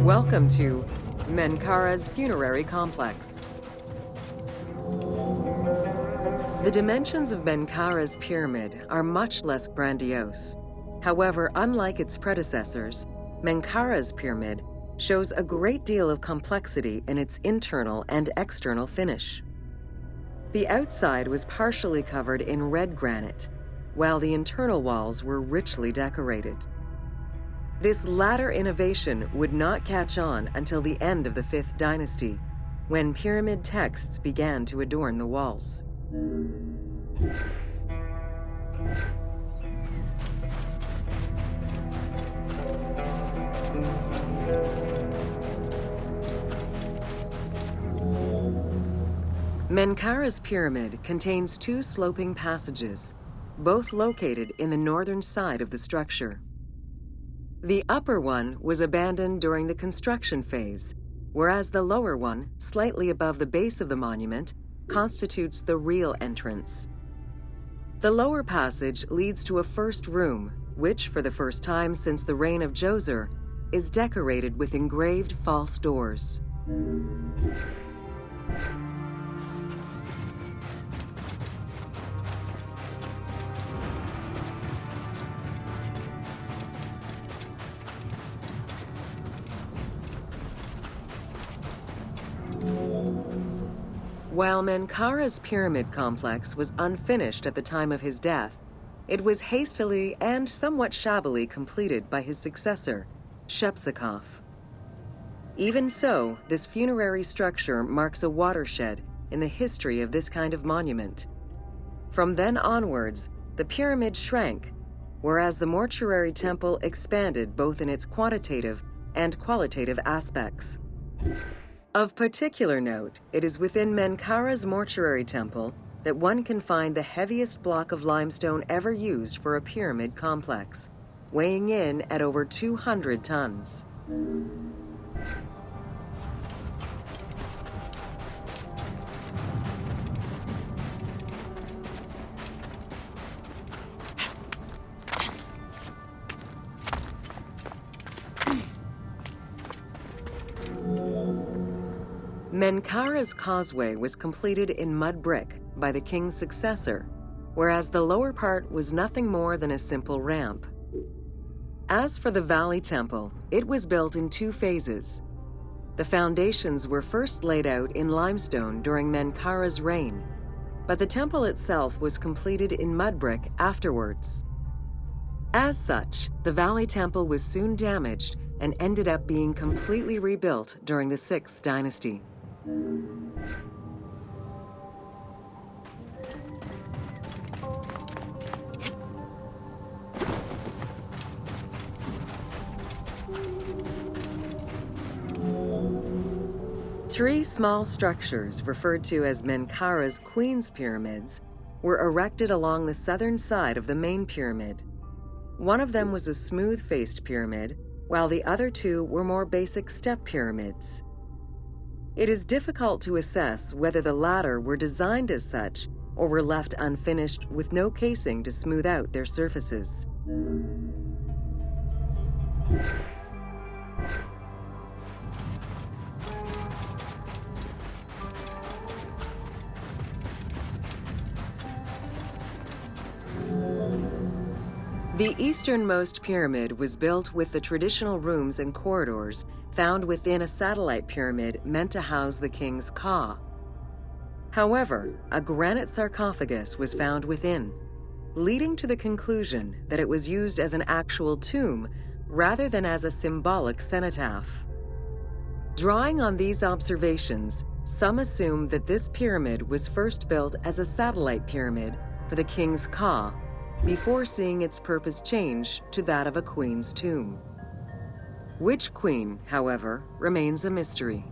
Welcome to Menkaure's Funerary Complex. The dimensions of Menkaure's pyramid are much less grandiose. However, unlike its predecessors, Menkaure's pyramid shows a great deal of complexity in its internal and external finish. The outside was partially covered in red granite, while the internal walls were richly decorated. This latter innovation would not catch on until the end of the 5th dynasty, when pyramid texts began to adorn the walls. Menkaure's pyramid contains 2 sloping passages, both located in the northern side of the structure. The upper one was abandoned during the construction phase, whereas the lower one, slightly above the base of the monument, constitutes the real entrance. The lower passage leads to a first room, which, for the first time since the reign of Djoser, is decorated with engraved false doors. While Menkaure's pyramid complex was unfinished at the time of his death, it was hastily and somewhat shabbily completed by his successor, Shepseskaf. Even so, this funerary structure marks a watershed in the history of this kind of monument. From then onwards, the pyramid shrank, whereas the mortuary temple expanded both in its quantitative and qualitative aspects. Of particular note, it is within Menkaure's mortuary temple that one can find the heaviest block of limestone ever used for a pyramid complex, weighing in at over 200 tons. Menkaure's causeway was completed in mud brick by the king's successor, whereas the lower part was nothing more than a simple ramp. As for the Valley Temple, it was built in 2 phases. The foundations were first laid out in limestone during Menkaure's reign, but the temple itself was completed in mud brick afterwards. As such, the Valley Temple was soon damaged and ended up being completely rebuilt during the 6th dynasty. Three small structures, referred to as Menkaure's Queen's Pyramids, were erected along the southern side of the main pyramid. One of them was a smooth-faced pyramid, while the other 2 were more basic step pyramids. It is difficult to assess whether the latter were designed as such or were left unfinished with no casing to smooth out their surfaces. The easternmost pyramid was built with the traditional rooms and corridors found within a satellite pyramid meant to house the king's ka. However, a granite sarcophagus was found within, leading to the conclusion that it was used as an actual tomb rather than as a symbolic cenotaph. Drawing on these observations, some assume that this pyramid was first built as a satellite pyramid for the king's ka, before seeing its purpose change to that of a queen's tomb. Which queen, however, remains a mystery.